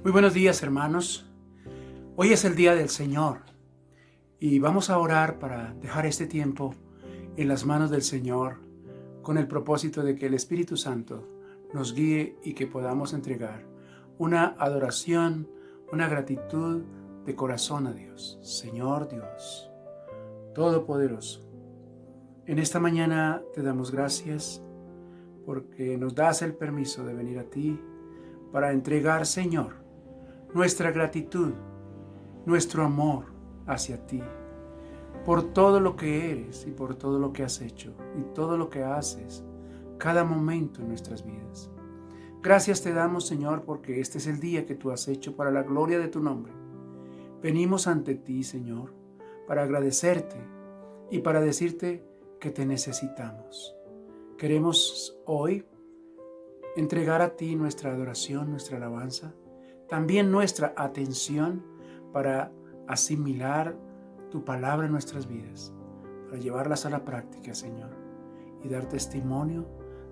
Muy buenos días, hermanos. Hoy es el día del Señor y vamos a orar para dejar este tiempo en las manos del Señor con el propósito de que el Espíritu Santo nos guíe y que podamos entregar una adoración, una gratitud de corazón a Dios. Señor Dios Todopoderoso, en esta mañana te damos gracias porque nos das el permiso de venir a ti para entregar, Señor, nuestra gratitud, nuestro amor hacia ti, por todo lo que eres y por todo lo que has hecho y todo lo que haces cada momento en nuestras vidas. Gracias te damos, Señor, porque este es el día que tú has hecho para la gloria de tu nombre. Venimos ante ti, Señor, para agradecerte y para decirte que te necesitamos. Queremos hoy entregar a ti nuestra adoración, nuestra alabanza, también nuestra atención para asimilar tu palabra en nuestras vidas, para llevarlas a la práctica, Señor, y dar testimonio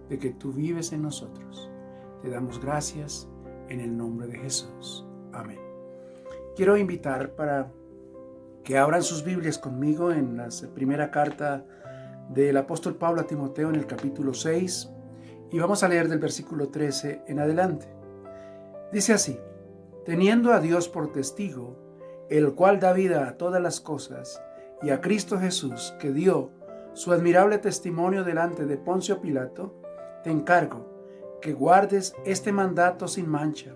de que tú vives en nosotros. Te damos gracias en el nombre de Jesús. Amén. Quiero invitar para que abran sus Biblias conmigo en la primera carta del apóstol Pablo a Timoteo en el capítulo 6 y vamos a leer del versículo 13 en adelante. Dice así: teniendo a Dios por testigo, el cual da vida a todas las cosas, y a Cristo Jesús, que dio su admirable testimonio delante de Poncio Pilato, te encargo que guardes este mandato sin mancha,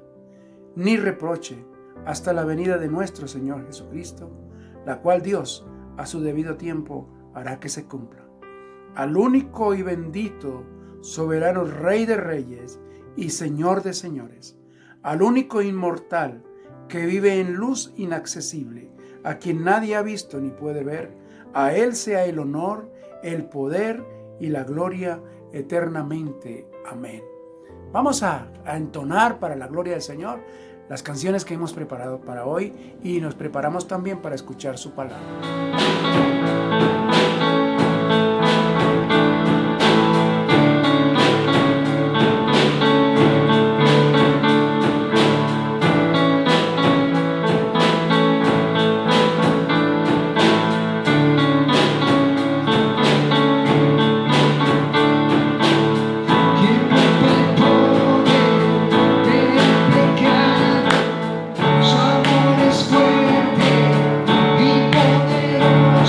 ni reproche, hasta la venida de nuestro Señor Jesucristo, la cual Dios, a su debido tiempo, hará que se cumpla. Al único y bendito, soberano Rey de Reyes y Señor de Señores, al único inmortal que vive en luz inaccesible, a quien nadie ha visto ni puede ver, a Él sea el honor, el poder y la gloria eternamente. Amén. Vamos a entonar para la gloria del Señor las canciones que hemos preparado para hoy y nos preparamos también para escuchar su palabra. Su amor es fuerte y poderoso.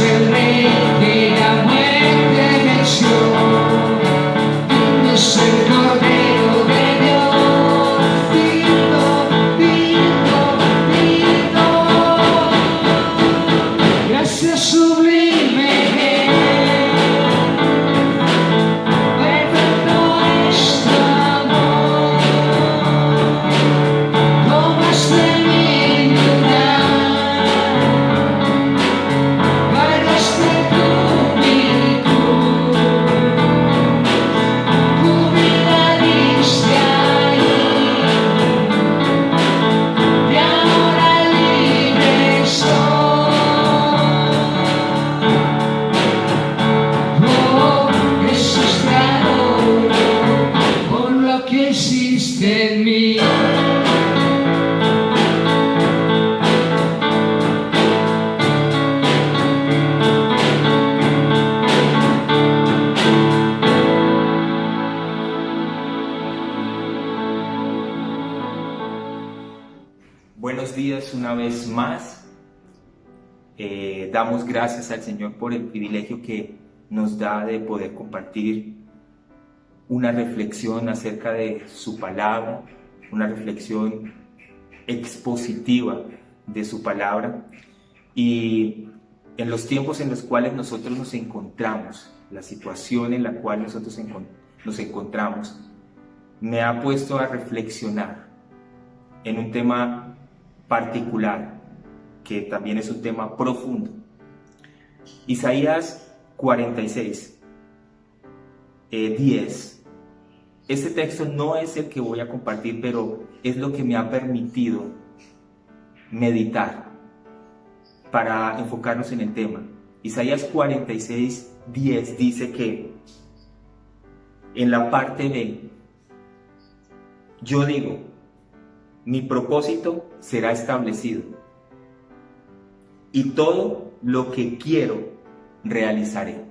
el rey que la muerte venció. Es el Cordero de Dios, digno, digno, digno. Gracias sublime Rey, perfecto es tu amor. Tomaste mi lugar, guardaste tú mi cruz, tu vida diste ahí, y ahora libre soy. Oh, Jesús, te adoro por lo que hiciste en mí. Buenos días una vez más. Damos gracias al Señor por el privilegio que nos da de poder compartir una reflexión acerca de su palabra, una reflexión expositiva de su palabra. Y en los tiempos en los cuales nosotros nos encontramos, la situación en la cual nosotros nos encontramos, me ha puesto a reflexionar en un tema particular, que también es un tema profundo. Isaías 46, 10. Este texto no es el que voy a compartir, pero es lo que me ha permitido meditar para enfocarnos en el tema. Isaías 46, 10 dice que en la parte B, yo digo, mi propósito será establecido y todo lo que quiero realizaré.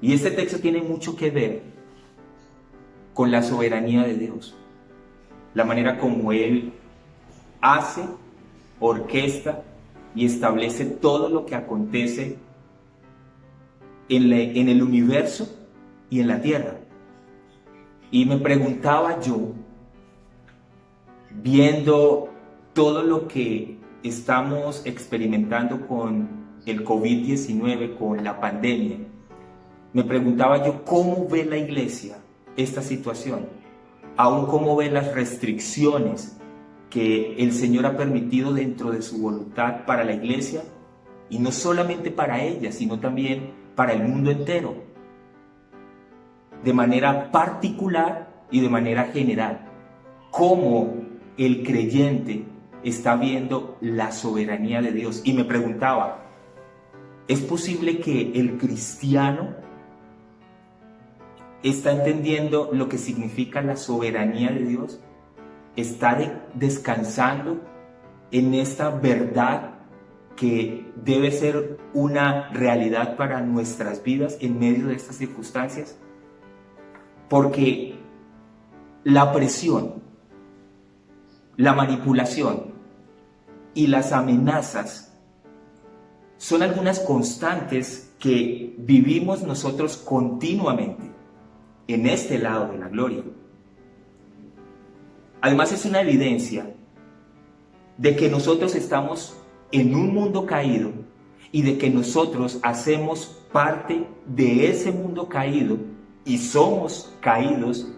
Y este texto tiene mucho que ver con la soberanía de Dios, la manera como Él hace, orquesta y establece todo lo que acontece en el universo y en la tierra. Y me preguntaba yo, viendo todo lo que estamos experimentando con el COVID-19, con la pandemia, me preguntaba yo cómo ve la iglesia esta situación, aún cómo ve las restricciones que el Señor ha permitido dentro de su voluntad para la iglesia, y no solamente para ella, sino también para el mundo entero, de manera particular y de manera general. Cómo el creyente está viendo la soberanía de Dios. Y me preguntaba, ¿es posible que el cristiano está entendiendo lo que significa la soberanía de Dios? ¿Está descansando en esta verdad que debe ser una realidad para nuestras vidas en medio de estas circunstancias? Porque la presión, la manipulación y las amenazas son algunas constantes que vivimos nosotros continuamente en este lado de la gloria. Además, es una evidencia de que nosotros estamos en un mundo caído y de que nosotros hacemos parte de ese mundo caído y somos caídos,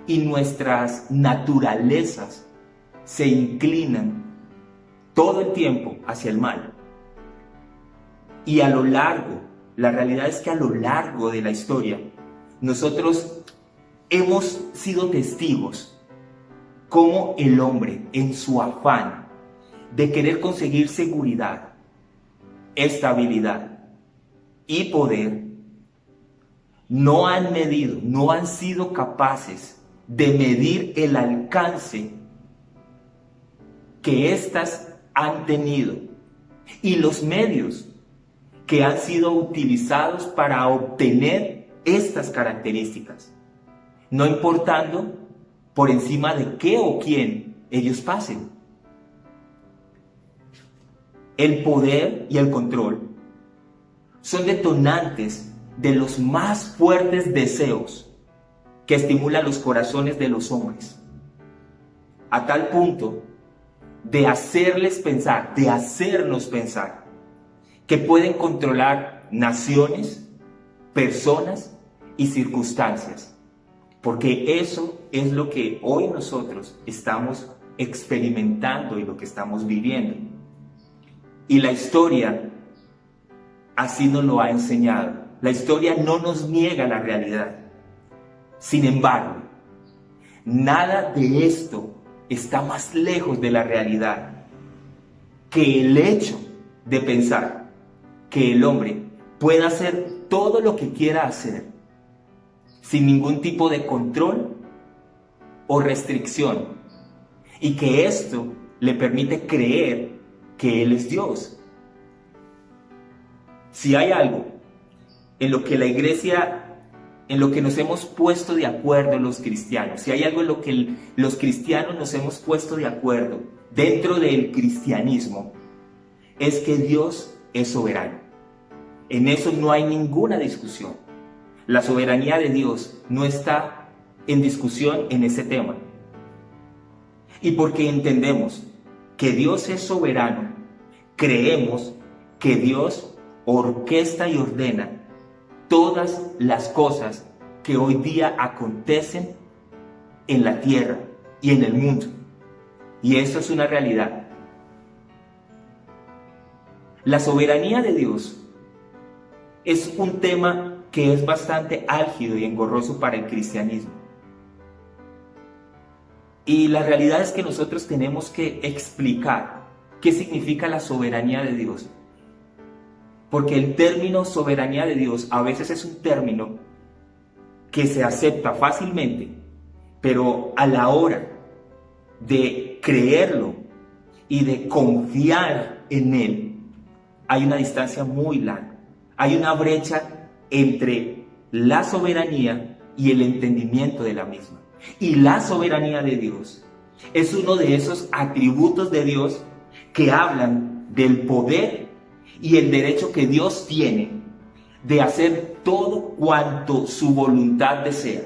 y nuestras naturalezas se inclinan todo el tiempo hacia el mal. Y a lo largo, la realidad es que a lo largo de la historia, nosotros hemos sido testigos cómo el hombre, en su afán de querer conseguir seguridad, estabilidad y poder, no han sido capaces de medir el alcance que éstas han tenido y los medios que han sido utilizados para obtener estas características, no importando por encima de qué o quién ellos pasen. El poder y el control son detonantes de los más fuertes deseos que estimulan los corazones de los hombres, a tal punto de hacerles pensar, de hacernos pensar, que pueden controlar naciones, personas y circunstancias, porque eso es lo que hoy nosotros estamos experimentando y lo que estamos viviendo. Y la historia así nos lo ha enseñado. La historia no nos niega la realidad. Sin embargo, nada de esto está más lejos de la realidad que el hecho de pensar que el hombre pueda hacer todo lo que quiera hacer sin ningún tipo de control o restricción, y que esto le permite creer que Él es Dios. Si hay algo en lo que la iglesia, en lo que nos hemos puesto de acuerdo los cristianos, si hay algo en lo que los cristianos nos hemos puesto de acuerdo dentro del cristianismo, es que Dios es soberano. En eso no hay ninguna discusión. La soberanía de Dios no está en discusión en ese tema. Y porque entendemos que Dios es soberano, creemos que Dios orquesta y ordena todas las cosas que hoy día acontecen en la tierra y en el mundo. Y eso es una realidad. La soberanía de Dios es un tema que es bastante álgido y engorroso para el cristianismo. Y la realidad es que nosotros tenemos que explicar qué significa la soberanía de Dios. Porque el término soberanía de Dios a veces es un término que se acepta fácilmente, pero a la hora de creerlo y de confiar en Él, hay una distancia muy larga. Hay una brecha entre la soberanía y el entendimiento de la misma. Y la soberanía de Dios es uno de esos atributos de Dios que hablan del poder y el derecho que Dios tiene de hacer todo cuanto su voluntad desea.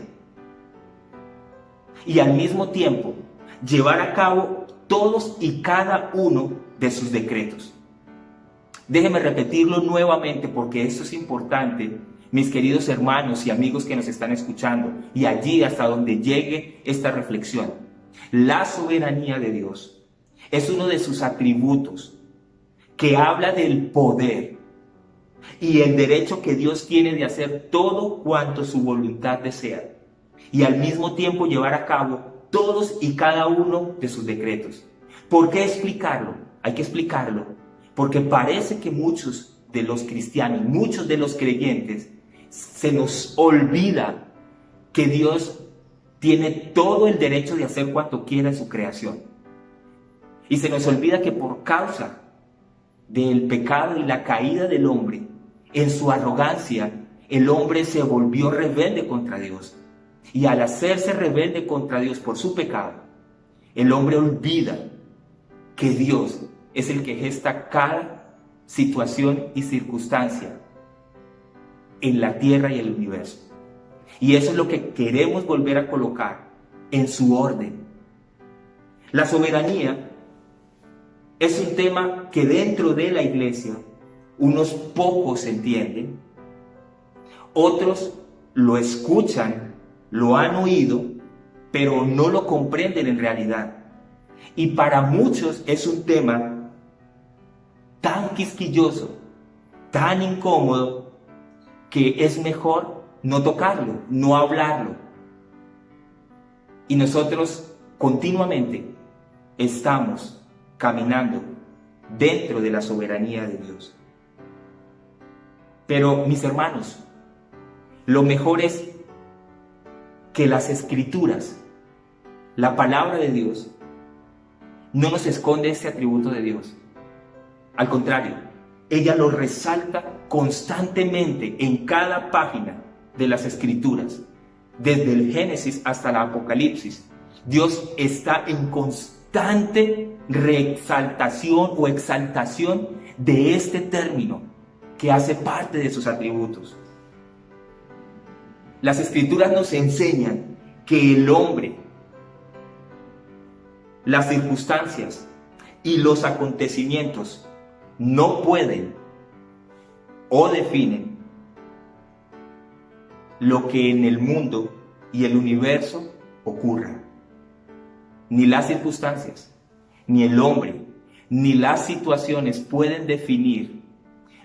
Y al mismo tiempo llevar a cabo todos y cada uno de sus decretos. Déjenme repetirlo nuevamente porque esto es importante, mis queridos hermanos y amigos que nos están escuchando, y allí hasta donde llegue esta reflexión. La soberanía de Dios es uno de sus atributos que habla del poder y el derecho que Dios tiene de hacer todo cuanto su voluntad desea, y al mismo tiempo llevar a cabo todos y cada uno de sus decretos. ¿Por qué explicarlo? Hay que explicarlo porque parece que muchos de los cristianos, muchos de los creyentes, se nos olvida que Dios tiene todo el derecho de hacer cuanto quiera en su creación. Y se nos olvida que por causa del pecado y la caída del hombre, en su arrogancia, el hombre se volvió rebelde contra Dios. Y al hacerse rebelde contra Dios por su pecado, el hombre olvida que Dios es el que gesta cada situación y circunstancia en la tierra y el universo. Y eso es lo que queremos volver a colocar en su orden. La soberanía es un tema que dentro de la iglesia unos pocos entienden, otros lo escuchan, lo han oído, pero no lo comprenden en realidad. Y para muchos es un tema tan quisquilloso, tan incómodo, que es mejor no tocarlo, no hablarlo. Y nosotros continuamente estamos caminando dentro de la soberanía de Dios. Pero mis hermanos, lo mejor es que las Escrituras, la palabra de Dios, no nos esconde ese atributo de Dios. Al contrario, ella lo resalta constantemente en cada página de las Escrituras, desde el Génesis hasta el Apocalipsis. Dios está en constante reexaltación o exaltación de este término, que hace parte de sus atributos. Las Escrituras nos enseñan que el hombre, las circunstancias y los acontecimientos no pueden o definen lo que en el mundo y el universo ocurra. Ni las circunstancias, ni el hombre, ni las situaciones pueden definir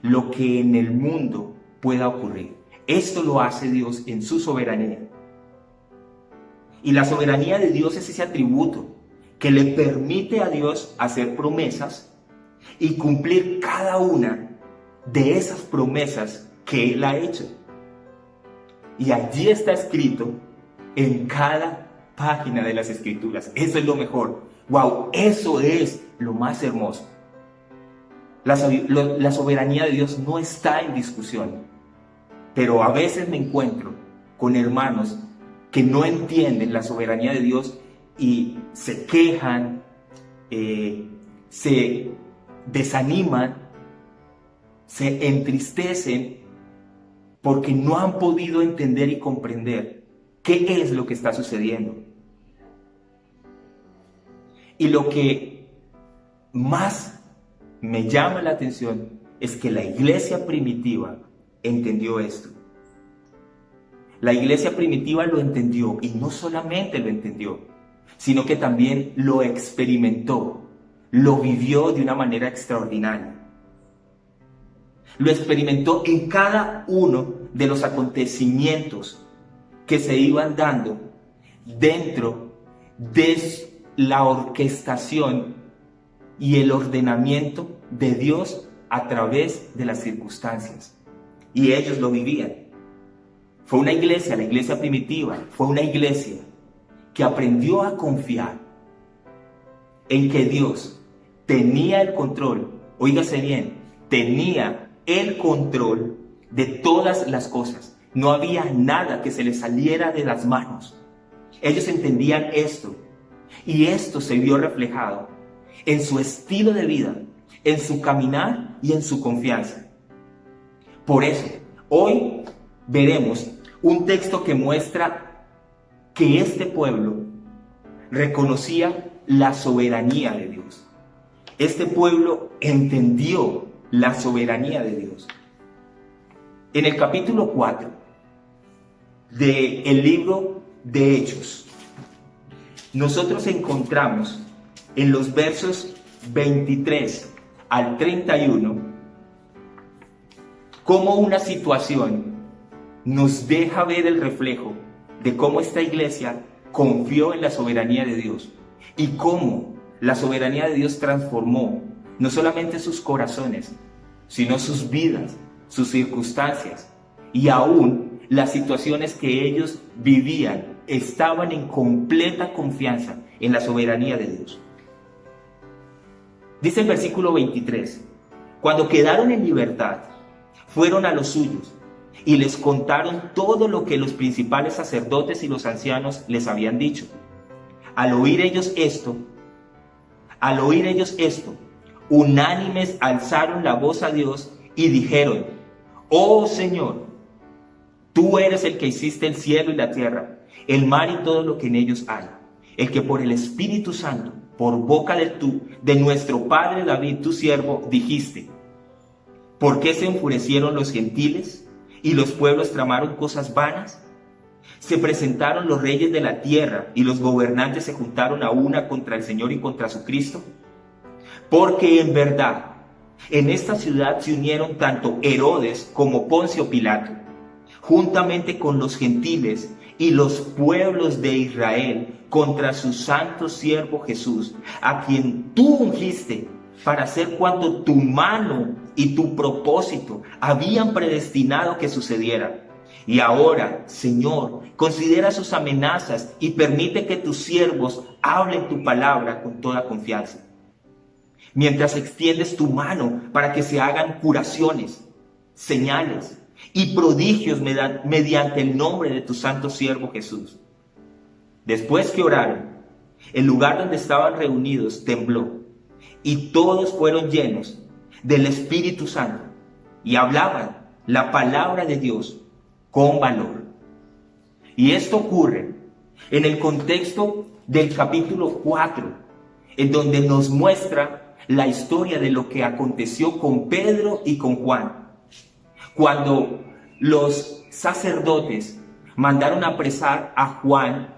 lo que en el mundo pueda ocurrir. Esto lo hace Dios en su soberanía. Y la soberanía de Dios es ese atributo que le permite a Dios hacer promesas y cumplir cada una de esas promesas que Él ha hecho. Y allí está escrito en cada página de las Escrituras. Eso es lo mejor. ¡Wow! Eso es lo más hermoso. La soberanía de Dios no está en discusión. Pero a veces me encuentro con hermanos que no entienden la soberanía de Dios y se quejan, se desaniman, se entristecen porque no han podido entender y comprender qué es lo que está sucediendo. Y lo que más me llama la atención es que la iglesia primitiva entendió esto. La iglesia primitiva lo entendió, y no solamente lo entendió, sino que también lo experimentó, lo vivió de una manera extraordinaria. Lo experimentó en cada uno de los acontecimientos que se iban dando dentro de la orquestación y el ordenamiento de Dios a través de las circunstancias. Y ellos lo vivían. Fue una iglesia, la iglesia primitiva, fue una iglesia que aprendió a confiar en que Dios tenía el control, oígase bien, tenía el control de todas las cosas. No había nada que se les saliera de las manos. Ellos entendían esto, y esto se vio reflejado en su estilo de vida, en su caminar y en su confianza. Por eso, hoy veremos un texto que muestra que este pueblo reconocía la soberanía de Dios. Este pueblo entendió la soberanía de Dios. En el capítulo 4 del libro de Hechos, nosotros encontramos en los versos 23 al 31 cómo una situación nos deja ver el reflejo de cómo esta iglesia confió en la soberanía de Dios y cómo la soberanía de Dios transformó no solamente sus corazones, sino sus vidas, sus circunstancias, y aún las situaciones que ellos vivían estaban en completa confianza en la soberanía de Dios. Dice el versículo 23, cuando quedaron en libertad, fueron a los suyos y les contaron todo lo que los principales sacerdotes y los ancianos les habían dicho. Al oír ellos esto, unánimes alzaron la voz a Dios y dijeron: Oh Señor, tú eres el que hiciste el cielo y la tierra, el mar y todo lo que en ellos hay, el que por el Espíritu Santo, por boca de nuestro padre David, tu siervo, dijiste: ¿Por qué se enfurecieron los gentiles y los pueblos tramaron cosas vanas? Se presentaron los reyes de la tierra y los gobernantes se juntaron a una contra el Señor y contra su Cristo. Porque en verdad, en esta ciudad se unieron tanto Herodes como Poncio Pilato, juntamente con los gentiles y los pueblos de Israel, contra su santo siervo Jesús, a quien tú ungiste para hacer cuanto tu mano y tu propósito habían predestinado que sucediera. Y ahora, Señor, considera sus amenazas y permite que tus siervos hablen tu palabra con toda confianza. Mientras extiendes tu mano para que se hagan curaciones, señales y prodigios mediante el nombre de tu santo siervo Jesús. Después que oraron, el lugar donde estaban reunidos tembló y todos fueron llenos del Espíritu Santo y hablaban la palabra de Dios con valor. Y esto ocurre en el contexto del capítulo 4, en donde nos muestra la historia de lo que aconteció con Pedro y con Juan. Cuando los sacerdotes mandaron a apresar a Juan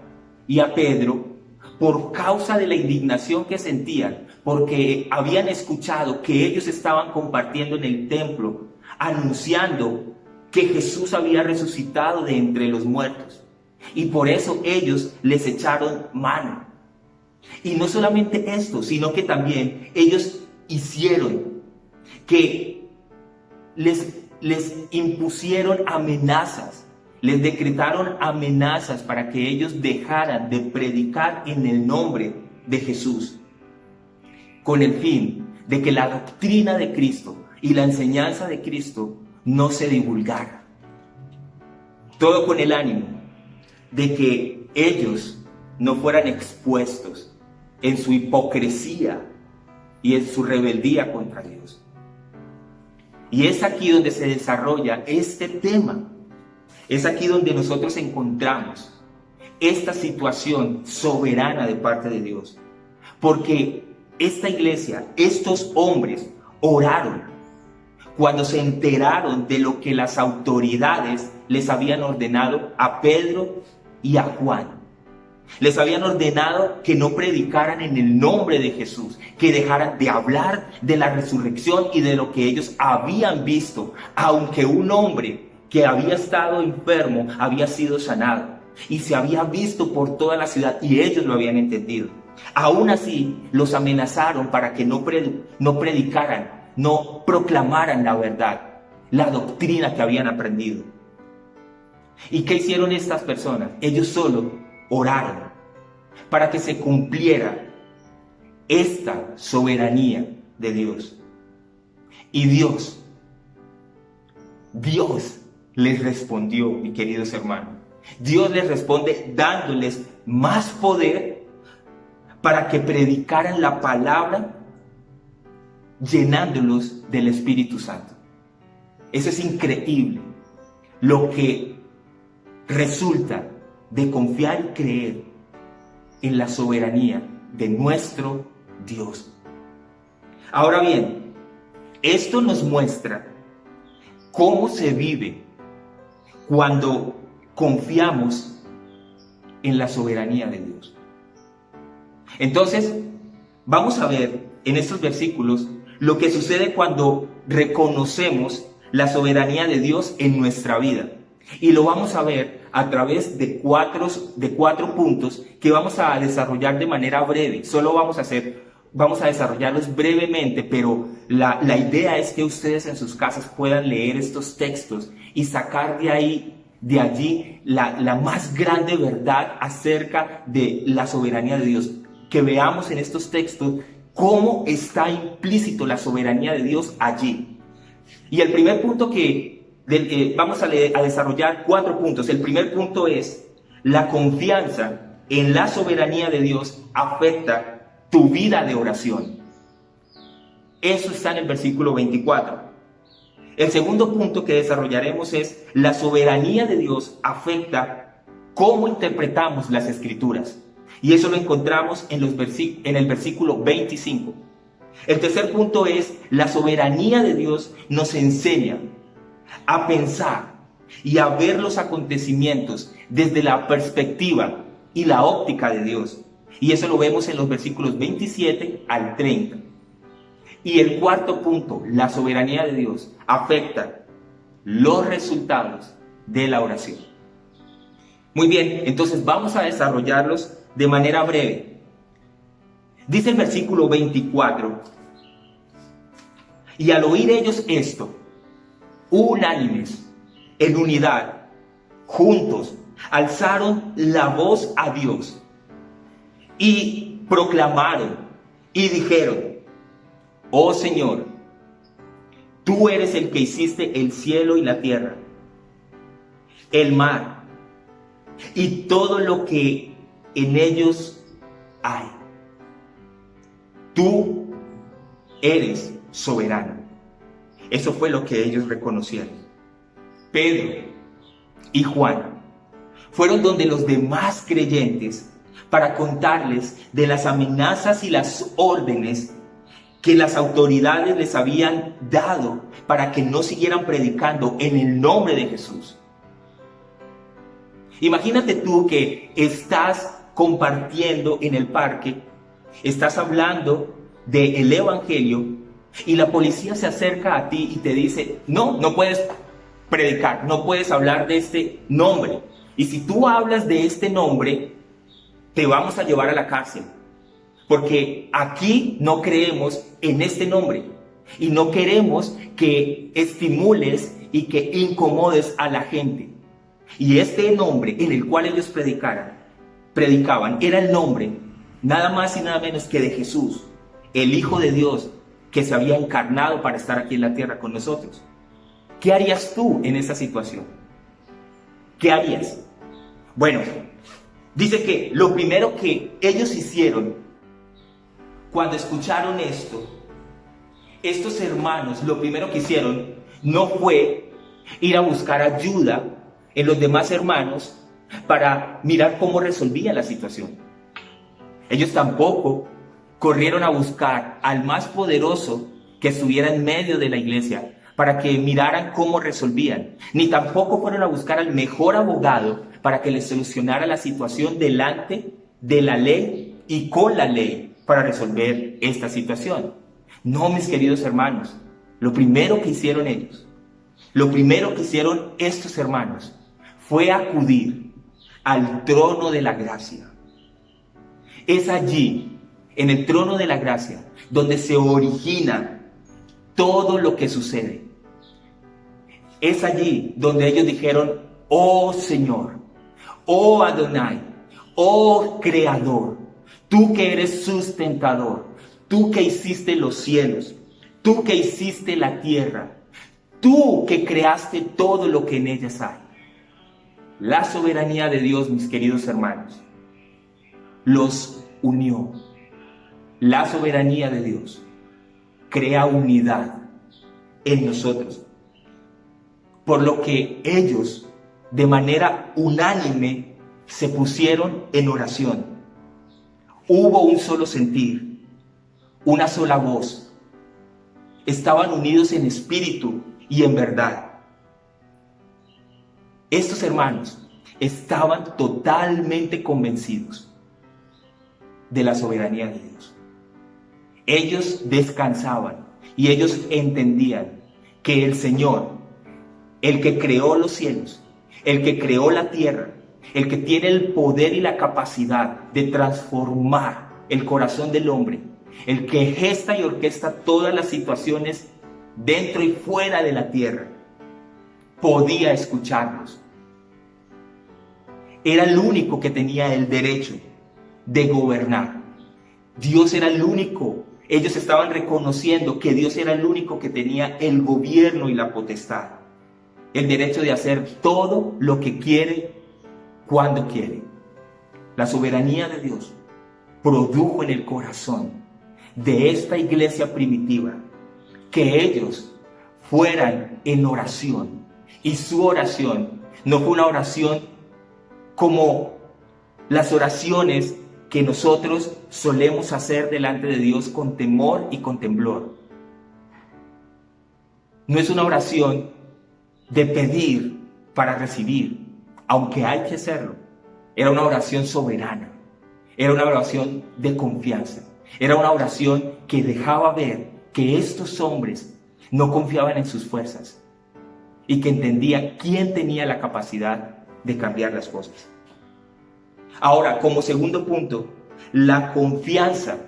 y a Pedro por causa de la indignación que sentían, porque habían escuchado que ellos estaban compartiendo en el templo, anunciando que Jesús había resucitado de entre los muertos. Y por eso ellos les echaron mano. Y no solamente esto, sino que también ellos hicieron que les impusieron amenazas. Les decretaron amenazas para que ellos dejaran de predicar en el nombre de Jesús, con el fin de que la doctrina de Cristo y la enseñanza de Cristo no se divulgara. Todo con el ánimo de que ellos no fueran expuestos en su hipocresía y en su rebeldía contra Dios. Y es aquí donde se desarrolla este tema. Es aquí donde nosotros encontramos esta situación soberana de parte de Dios. Porque esta iglesia, estos hombres, oraron cuando se enteraron de lo que las autoridades les habían ordenado a Pedro y a Juan. Les habían ordenado que no predicaran en el nombre de Jesús, que dejaran de hablar de la resurrección y de lo que ellos habían visto, aunque un hombre que había estado enfermo había sido sanado y se había visto por toda la ciudad y ellos lo habían entendido. Aún así los amenazaron para que no predicaran, no proclamaran la verdad, la doctrina que habían aprendido. ¿Y qué hicieron estas personas? Ellos solo oraron para que se cumpliera esta soberanía de Dios. Y Dios les respondió, mis queridos hermanos. Dios les responde dándoles más poder para que predicaran la palabra, llenándolos del Espíritu Santo. Eso es increíble. Lo que resulta de confiar y creer en la soberanía de nuestro Dios. Ahora bien, esto nos muestra cómo se vive cuando confiamos en la soberanía de Dios. Entonces, vamos a ver en estos versículos lo que sucede cuando reconocemos la soberanía de Dios en nuestra vida. Y lo vamos a ver a través de cuatro puntos que vamos a desarrollar de manera breve. Solo vamos a desarrollarlos brevemente, pero la idea es que ustedes en sus casas puedan leer estos textos y sacar de allí la más grande verdad acerca de la soberanía de Dios. Que veamos en estos textos cómo está implícito la soberanía de Dios allí. Y el primer punto vamos a desarrollar 4 puntos. El primer punto es: la confianza en la soberanía de Dios afecta tu vida de oración. Eso está en el versículo 24. El segundo punto que desarrollaremos es: la soberanía de Dios afecta cómo interpretamos las Escrituras. Y eso lo encontramos en el versículo 25. El tercer punto es: la soberanía de Dios nos enseña a pensar y a ver los acontecimientos desde la perspectiva y la óptica de Dios. Y eso lo vemos en los versículos 27 al 30. Y el cuarto punto: la soberanía de Dios afecta los resultados de la oración. Muy bien, entonces vamos a desarrollarlos de manera breve. Dice el versículo 24: y al oír ellos esto, unánimes, en unidad, juntos, alzaron la voz a Dios y proclamaron y dijeron: oh Señor, tú eres el que hiciste el cielo y la tierra, el mar y todo lo que en ellos hay. Tú eres soberano. Eso fue lo que ellos reconocieron. Pedro y Juan fueron donde los demás creyentes para contarles de las amenazas y las órdenes que las autoridades les habían dado para que no siguieran predicando en el nombre de Jesús. Imagínate tú que estás compartiendo en el parque, estás hablando del Evangelio y la policía se acerca a ti y te dice, no puedes predicar, no puedes hablar de este nombre. Y si tú hablas de este nombre, te vamos a llevar a la cárcel. Porque aquí no creemos en este nombre. Y no queremos que estimules y que incomodes a la gente. Y este nombre en el cual ellos predicaban era el nombre nada más y nada menos que de Jesús, el Hijo de Dios que se había encarnado para estar aquí en la tierra con nosotros. ¿Qué harías tú en esa situación? ¿Qué harías? Bueno, dice que lo primero que ellos hicieron cuando escucharon esto, estos hermanos, lo primero que hicieron no fue ir a buscar ayuda en los demás hermanos para mirar cómo resolvía la situación. Ellos tampoco corrieron a buscar al más poderoso que estuviera en medio de la iglesia para que miraran cómo resolvían, ni tampoco fueron a buscar al mejor abogado para que les solucionara la situación delante de la ley y con la ley para resolver esta situación. No, mis queridos hermanos, lo primero que hicieron ellos, lo primero que hicieron estos hermanos fue acudir al trono de la gracia. Es allí, en el trono de la gracia, donde se origina todo lo que sucede. Es allí donde ellos dijeron, oh Señor, oh Adonai, oh Creador, tú que eres sustentador, tú que hiciste los cielos, tú que hiciste la tierra, tú que creaste todo lo que en ellas hay. La soberanía de Dios, mis queridos hermanos, los unió. La soberanía de Dios crea unidad en nosotros. Por lo que ellos, de manera unánime, se pusieron en oración. Hubo un solo sentir, una sola voz. Estaban unidos en espíritu y en verdad. Estos hermanos estaban totalmente convencidos de la soberanía de Dios. Ellos descansaban y ellos entendían que el Señor, el que creó los cielos, el que creó la tierra, el que tiene el poder y la capacidad de transformar el corazón del hombre, el que gesta y orquesta todas las situaciones dentro y fuera de la tierra, podía escucharlos. Era el único que tenía el derecho de gobernar. Dios era el único. Ellos estaban reconociendo que Dios era el único que tenía el gobierno y la potestad, el derecho de hacer todo lo que quiere, cuando quiere. La soberanía de Dios produjo en el corazón de esta iglesia primitiva que ellos fueran en oración. Y su oración no fue una oración como las oraciones que nosotros solemos hacer delante de Dios con temor y con temblor. No es una oración de pedir para recibir, aunque hay que hacerlo. Era una oración soberana, era una oración de confianza, era una oración que dejaba ver que estos hombres no confiaban en sus fuerzas y que entendía quién tenía la capacidad de cambiar las cosas. Ahora, como segundo punto, la confianza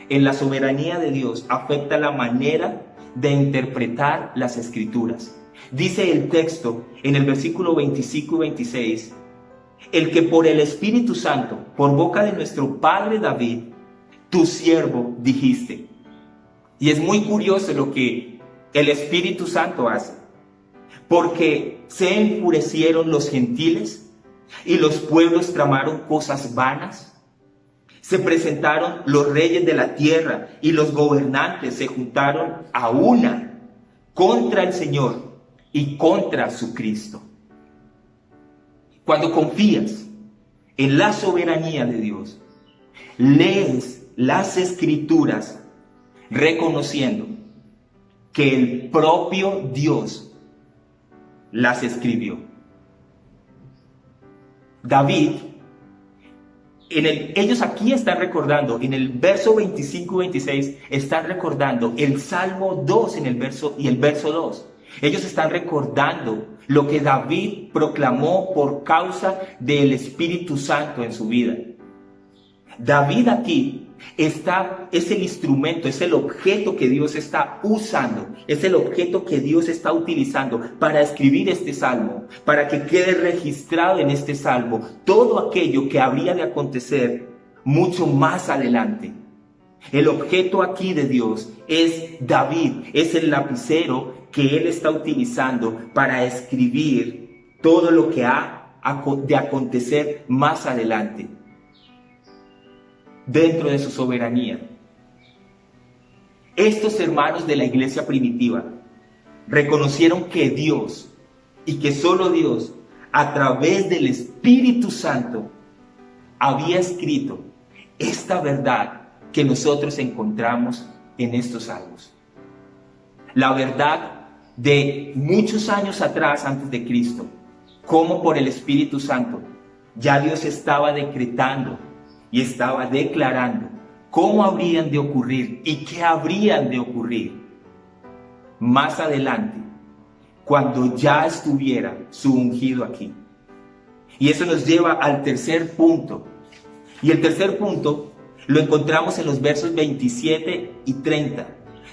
en la soberanía de Dios afecta la manera de interpretar las Escrituras. Dice el texto en el versículo 25 y 26, el que por el Espíritu Santo, por boca de nuestro padre David, tu siervo dijiste. Y es muy curioso lo que el Espíritu Santo hace, porque se enfurecieron los gentiles y los pueblos tramaron cosas vanas. Se presentaron los reyes de la tierra y los gobernantes se juntaron a una contra el Señor y contra su Cristo. Cuando confías en la soberanía de Dios, lees las Escrituras reconociendo que el propio Dios las escribió. David, ellos aquí están recordando, en el verso 25 y 26, están recordando el Salmo 2 en el verso 2. Ellos están recordando lo que David proclamó por causa del Espíritu Santo en su vida. David aquí es el instrumento, es el objeto que Dios está usando, es el objeto que Dios está utilizando para escribir este salmo, para que quede registrado en este salmo todo aquello que habría de acontecer mucho más adelante. El objeto aquí de Dios es David, es el lapicero que él está utilizando para escribir todo lo que ha de acontecer más adelante, dentro de su soberanía. Estos hermanos de la iglesia primitiva reconocieron que Dios, y que solo Dios, a través del Espíritu Santo, había escrito esta verdad que nosotros encontramos en estos salmos. La verdad de muchos años atrás, antes de Cristo, como por el Espíritu Santo, ya Dios estaba decretando y estaba declarando cómo habrían de ocurrir y qué habrían de ocurrir más adelante, cuando ya estuviera su ungido aquí. Y eso nos lleva al tercer punto. Y el tercer punto lo encontramos en los versos 27 y 30.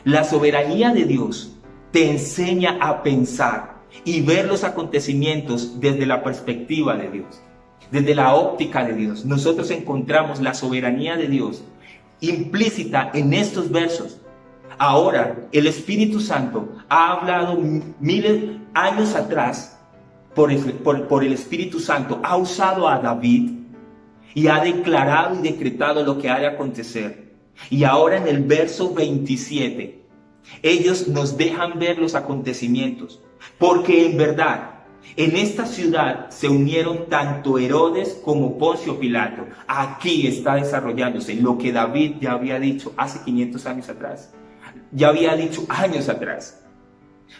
La soberanía de Dios te enseña a pensar y ver los acontecimientos desde la perspectiva de Dios, desde la óptica de Dios. Nosotros encontramos la soberanía de Dios implícita en estos versos. Ahora, el Espíritu Santo ha hablado miles de años atrás por el Espíritu Santo, ha usado a David y ha declarado y decretado lo que ha de acontecer. Y ahora en el verso 27, ellos nos dejan ver los acontecimientos, porque en verdad, en esta ciudad se unieron tanto Herodes como Poncio Pilato. Aquí está desarrollándose lo que David ya había dicho hace 500 años atrás. Ya había dicho años atrás.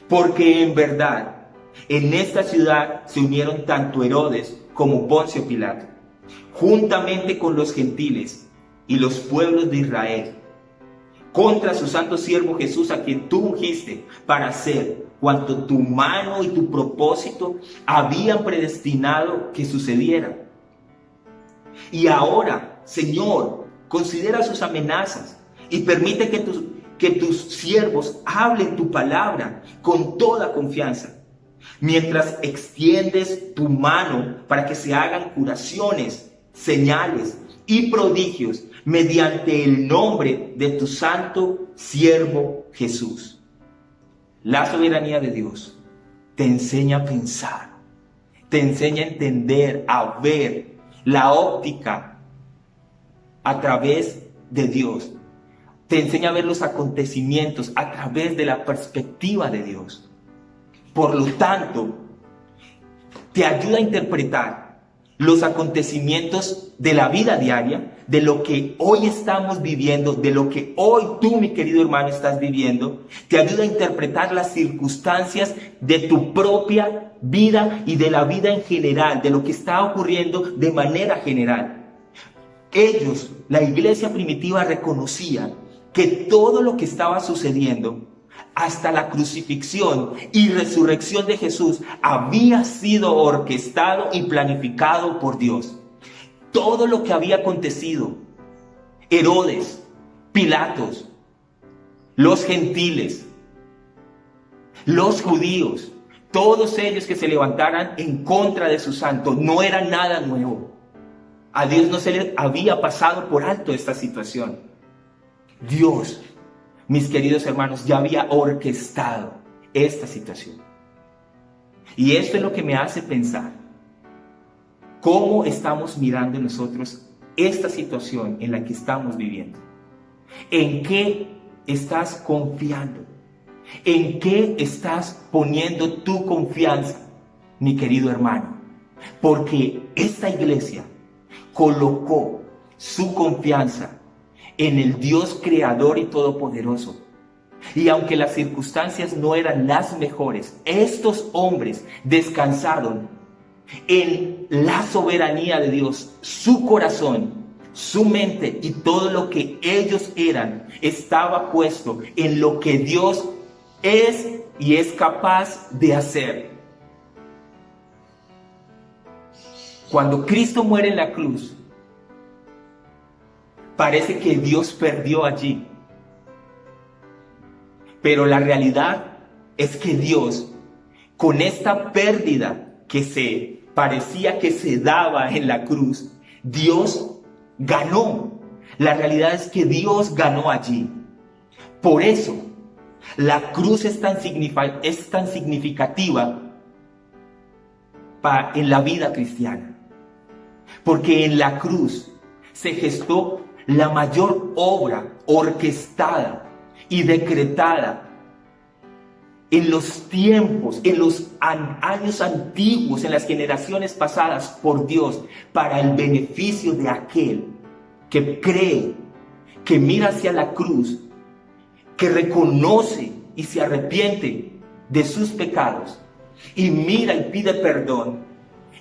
Porque en verdad, en esta ciudad se unieron tanto Herodes como Poncio Pilato, juntamente con los gentiles y los pueblos de Israel, contra su santo siervo Jesús, a quien tú ungiste para hacer cuanto tu mano y tu propósito habían predestinado que sucediera. Y ahora, Señor, considera sus amenazas y permite que tus siervos hablen tu palabra con toda confianza, mientras extiendes tu mano para que se hagan curaciones, señales y prodigios mediante el nombre de tu santo siervo Jesús. La soberanía de Dios te enseña a pensar, te enseña a entender, a ver la óptica a través de Dios. Te enseña a ver los acontecimientos a través de la perspectiva de Dios. Por lo tanto, te ayuda a interpretar los acontecimientos de la vida diaria, de lo que hoy estamos viviendo, de lo que hoy tú, mi querido hermano, estás viviendo. Te ayuda a interpretar las circunstancias de tu propia vida y de la vida en general, de lo que está ocurriendo de manera general. Ellos, la iglesia primitiva, reconocían que todo lo que estaba sucediendo hasta la crucifixión y resurrección de Jesús había sido orquestado y planificado por Dios. Todo lo que había acontecido, Herodes, Pilatos, los gentiles, los judíos, todos ellos que se levantaran en contra de su santo, no era nada nuevo. A Dios no se le había pasado por alto esta situación. Dios, mis queridos hermanos, ya había orquestado esta situación. Y esto es lo que me hace pensar. ¿Cómo estamos mirando nosotros esta situación en la que estamos viviendo? ¿En qué estás confiando? ¿En qué estás poniendo tu confianza, mi querido hermano? Porque esta iglesia colocó su confianza en el Dios creador y todopoderoso. Y aunque las circunstancias no eran las mejores, estos hombres descansaron en la soberanía de Dios. Su corazón, su mente y todo lo que ellos eran estaba puesto en lo que Dios es y es capaz de hacer. Cuando Cristo muere en la cruz, parece que Dios perdió allí. Pero la realidad es que Dios, con esta pérdida que se parecía que se daba en la cruz, Dios ganó. La realidad es que Dios ganó allí. Por eso, la cruz es tan significativa en la vida cristiana. Porque en la cruz se gestó la mayor obra orquestada y decretada en los tiempos, en los años antiguos, en las generaciones pasadas por Dios, para el beneficio de aquel que cree, que mira hacia la cruz, que reconoce y se arrepiente de sus pecados, y mira y pide perdón,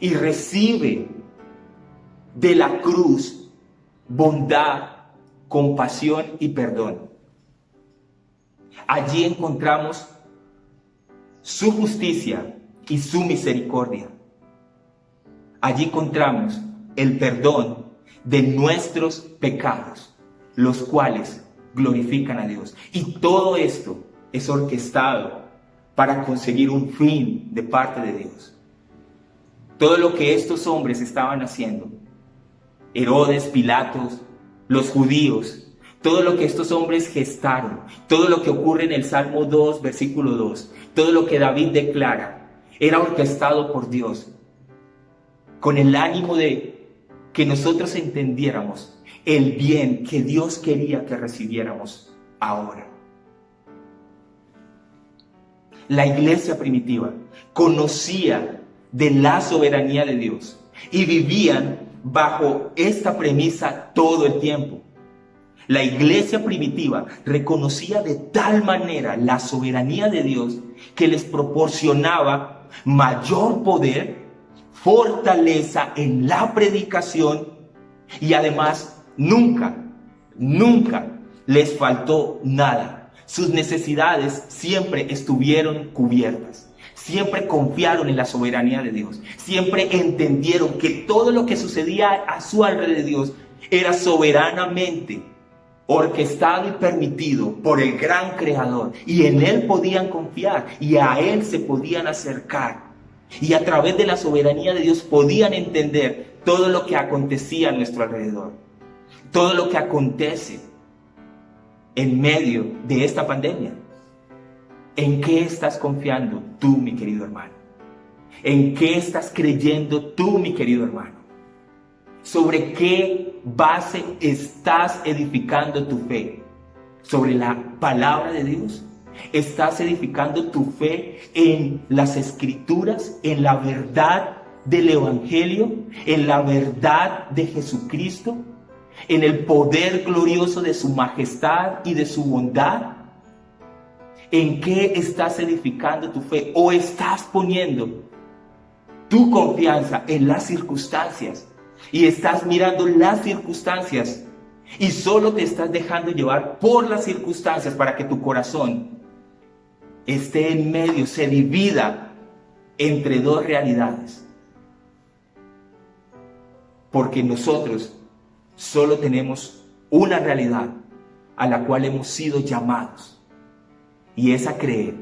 y recibe de la cruz bondad, compasión y perdón. Allí encontramos su justicia y su misericordia. Allí encontramos el perdón de nuestros pecados, los cuales glorifican a Dios. Y todo esto es orquestado para conseguir un fin de parte de Dios. Todo lo que estos hombres estaban haciendo, Herodes, Pilatos, los judíos, todo lo que estos hombres gestaron, todo lo que ocurre en el Salmo 2, versículo 2, todo lo que David declara, era orquestado por Dios, con el ánimo de que nosotros entendiéramos el bien que Dios quería que recibiéramos ahora. La iglesia primitiva conocía de la soberanía de Dios y vivían bajo esta premisa todo el tiempo. La iglesia primitiva reconocía de tal manera la soberanía de Dios que les proporcionaba mayor poder, fortaleza en la predicación y además nunca les faltó nada. Sus necesidades siempre estuvieron cubiertas. Siempre confiaron en la soberanía de Dios. Siempre entendieron que todo lo que sucedía a su alrededor era soberanamente orquestado y permitido por el gran Creador, y en Él podían confiar y a Él se podían acercar, y a través de la soberanía de Dios podían entender todo lo que acontecía a nuestro alrededor, todo lo que acontece en medio de esta pandemia. ¿En qué estás confiando tú, mi querido hermano? ¿En qué estás creyendo tú, mi querido hermano? ¿Sobre qué base estás edificando tu fe? ¿Sobre la palabra de Dios? ¿Estás edificando tu fe en las Escrituras, en la verdad del Evangelio, en la verdad de Jesucristo, en el poder glorioso de su majestad y de su bondad? ¿En qué estás edificando tu fe? ¿O estás poniendo tu confianza en las circunstancias? Y estás mirando las circunstancias y solo te estás dejando llevar por las circunstancias para que tu corazón esté en medio, se divida entre dos realidades. Porque nosotros solo tenemos una realidad a la cual hemos sido llamados, y es a creer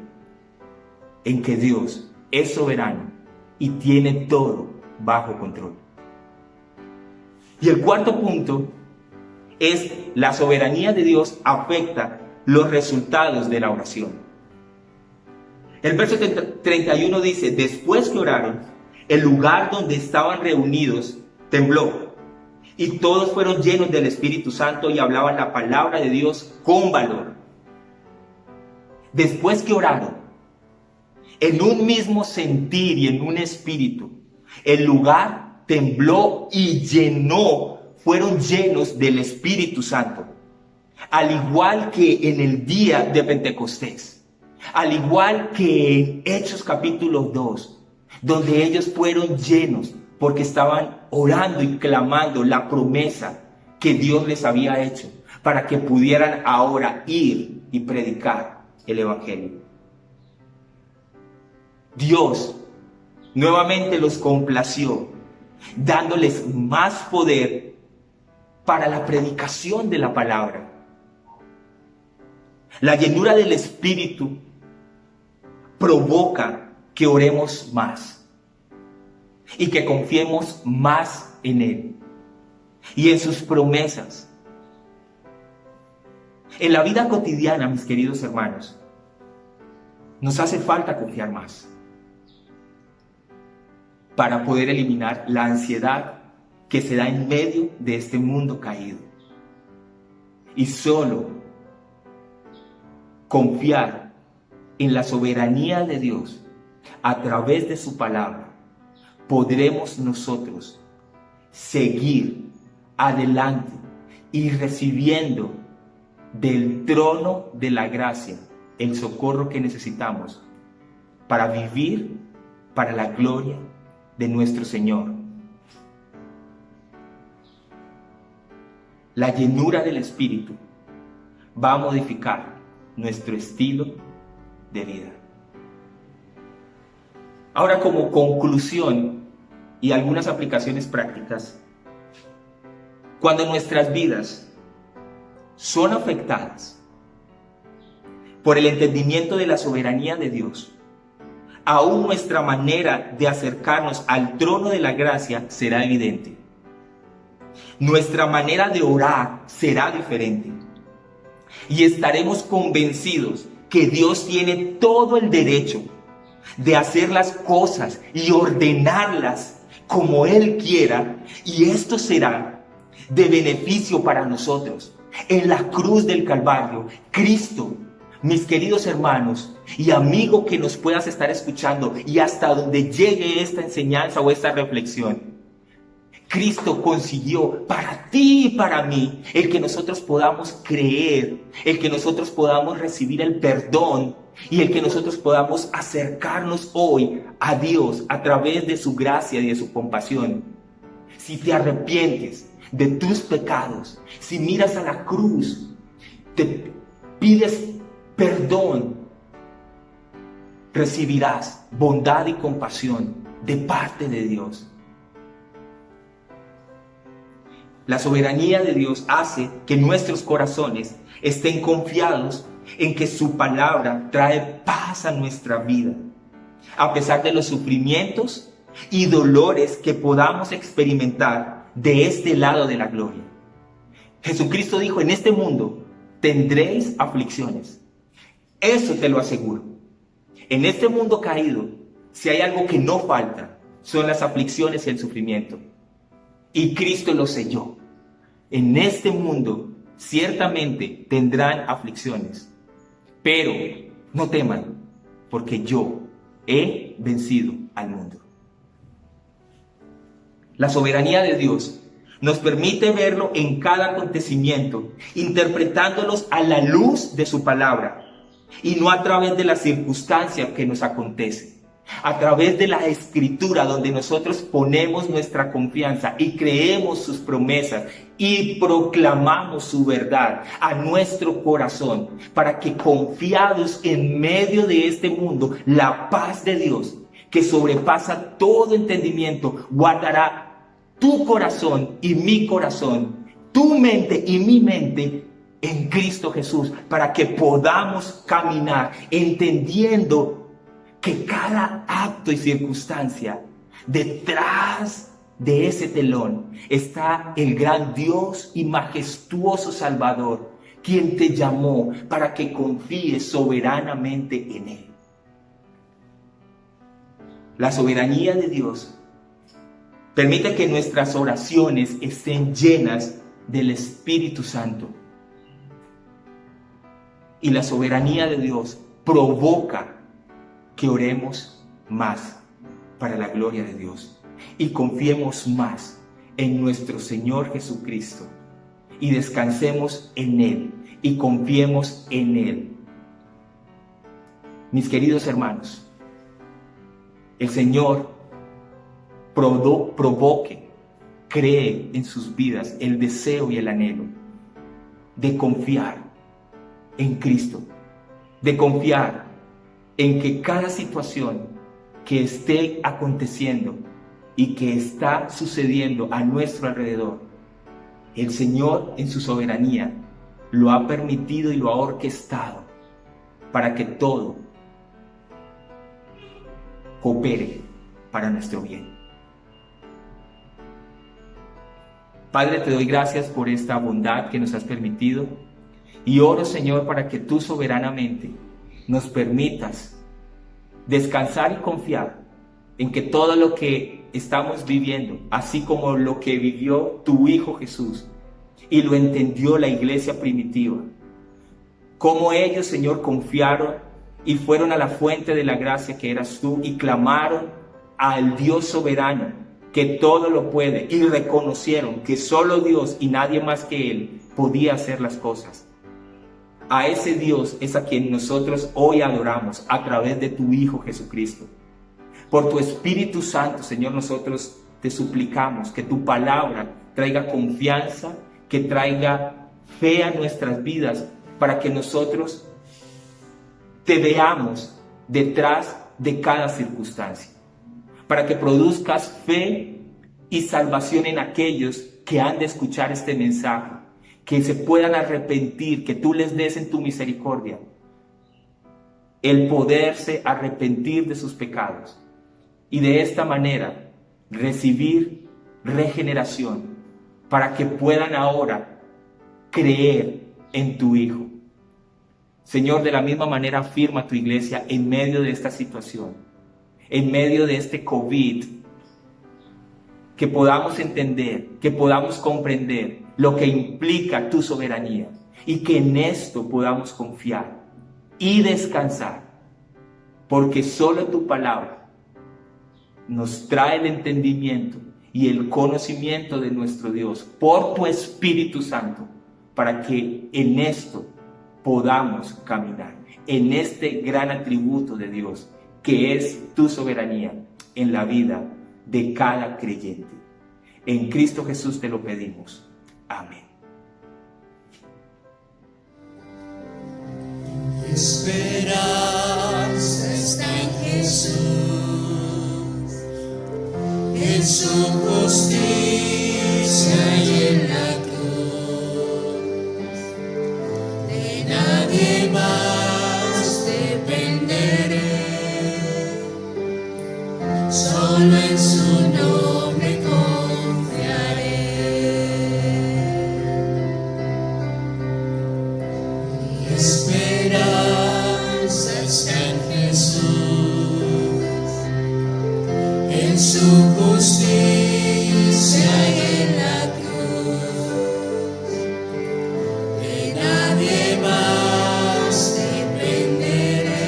en que Dios es soberano y tiene todo bajo control. Y el cuarto punto es: la soberanía de Dios afecta los resultados de la oración. El verso 31 dice: después que oraron, el lugar donde estaban reunidos tembló, y todos fueron llenos del Espíritu Santo y hablaban la palabra de Dios con valor. después que oraron, en un mismo sentir y en un espíritu, el lugar tembló y fueron llenos del Espíritu Santo. Al igual que en el día de Pentecostés, al igual que en Hechos capítulo 2, donde ellos fueron llenos porque estaban orando y clamando la promesa que Dios les había hecho para que pudieran ahora ir y predicar el Evangelio. Dios nuevamente los complació, dándoles más poder para la predicación de la palabra. La llenura del Espíritu provoca que oremos más y que confiemos más en Él y en sus promesas. En la vida cotidiana, mis queridos hermanos, nos hace falta confiar más para poder eliminar la ansiedad que se da en medio de este mundo caído. Y solo confiar en la soberanía de Dios a través de su palabra, podremos nosotros seguir adelante y recibiendo del trono de la gracia el socorro que necesitamos para vivir para la gloria de nuestro Señor. La llenura del Espíritu va a modificar nuestro estilo de vida. Ahora, como conclusión y algunas aplicaciones prácticas, cuando nuestras vidas son afectadas por el entendimiento de la soberanía de Dios, aún nuestra manera de acercarnos al trono de la gracia será evidente. Nuestra manera de orar será diferente. Y estaremos convencidos que Dios tiene todo el derecho de hacer las cosas y ordenarlas como Él quiera. Y esto será de beneficio para nosotros. En la cruz del Calvario, Cristo, mis queridos hermanos y amigo que nos puedas estar escuchando y hasta donde llegue esta enseñanza o esta reflexión, Cristo consiguió para ti y para mí el que nosotros podamos creer, el que nosotros podamos recibir el perdón y el que nosotros podamos acercarnos hoy a Dios a través de su gracia y de su compasión. Si te arrepientes de tus pecados, si miras a la cruz, te pides perdón, recibirás bondad y compasión de parte de Dios. La soberanía de Dios hace que nuestros corazones estén confiados en que su palabra trae paz a nuestra vida, a pesar de los sufrimientos y dolores que podamos experimentar de este lado de la gloria. Jesucristo dijo: en este mundo tendréis aflicciones. Eso te lo aseguro. En este mundo caído, si hay algo que no falta, son las aflicciones y el sufrimiento. Y Cristo lo selló. En este mundo ciertamente tendrán aflicciones, pero no teman, porque yo he vencido al mundo. La soberanía de Dios nos permite verlo en cada acontecimiento, interpretándolos a la luz de su palabra y no a través de las circunstancias que nos acontecen. A través de la Escritura, donde nosotros ponemos nuestra confianza y creemos sus promesas y proclamamos su verdad a nuestro corazón, para que, confiados en medio de este mundo, la paz de Dios, que sobrepasa todo entendimiento, guardará tu corazón y mi corazón, tu mente y mi mente en Cristo Jesús, para que podamos caminar entendiendo que cada acto y circunstancia, detrás de ese telón está el gran Dios y majestuoso Salvador, quien te llamó para que confíes soberanamente en Él. La soberanía de Dios permite que nuestras oraciones estén llenas del Espíritu Santo. Y la soberanía de Dios provoca que oremos más para la gloria de Dios y confiemos más en nuestro Señor Jesucristo y descansemos en Él y confiemos en Él. Mis queridos hermanos, el Señor provoque, cree en sus vidas el deseo y el anhelo de confiar en Cristo, de confiar en que cada situación que esté aconteciendo y que está sucediendo a nuestro alrededor, el Señor en su soberanía lo ha permitido y lo ha orquestado para que todo coopere para nuestro bien. Padre, te doy gracias por esta bondad que nos has permitido y oro, Señor, para que tú soberanamente nos permitas descansar y confiar en que todo lo que estamos viviendo, así como lo que vivió tu Hijo Jesús y lo entendió la iglesia primitiva, cómo ellos, Señor, confiaron y fueron a la fuente de la gracia que eras tú y clamaron al Dios soberano que todo lo puede y reconocieron que solo Dios y nadie más que Él podía hacer las cosas. A ese Dios es a quien nosotros hoy adoramos a través de tu Hijo Jesucristo. Por tu Espíritu Santo, Señor, nosotros te suplicamos que tu palabra traiga confianza, que traiga fe a nuestras vidas para que nosotros te veamos detrás de cada circunstancia, para que produzcas fe y salvación en aquellos que han de escuchar este mensaje, que se puedan arrepentir, que tú les des en tu misericordia el poderse arrepentir de sus pecados y de esta manera recibir regeneración para que puedan ahora creer en tu Hijo. Señor, de la misma manera afirma tu iglesia en medio de esta situación, en medio de este COVID, que podamos entender, que podamos comprender lo que implica tu soberanía y que en esto podamos confiar y descansar, porque solo tu palabra nos trae el entendimiento y el conocimiento de nuestro Dios por tu Espíritu Santo, para que en esto podamos caminar, en este gran atributo de Dios, que es tu soberanía en la vida de cada creyente. En Cristo Jesús te lo pedimos. Amén. Esperanza está en Jesús, en su justicia y en la cruz. De nadie más dependeré, solo en su nombre confiaré. Mi esperanza está en Jesús, en su justicia y en la cruz. De nadie más dependeré,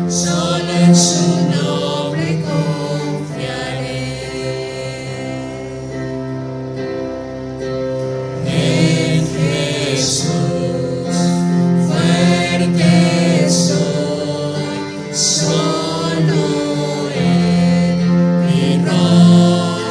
solo en su nombre confiaré. En Jesús fuerte soy, solo Él mi roca.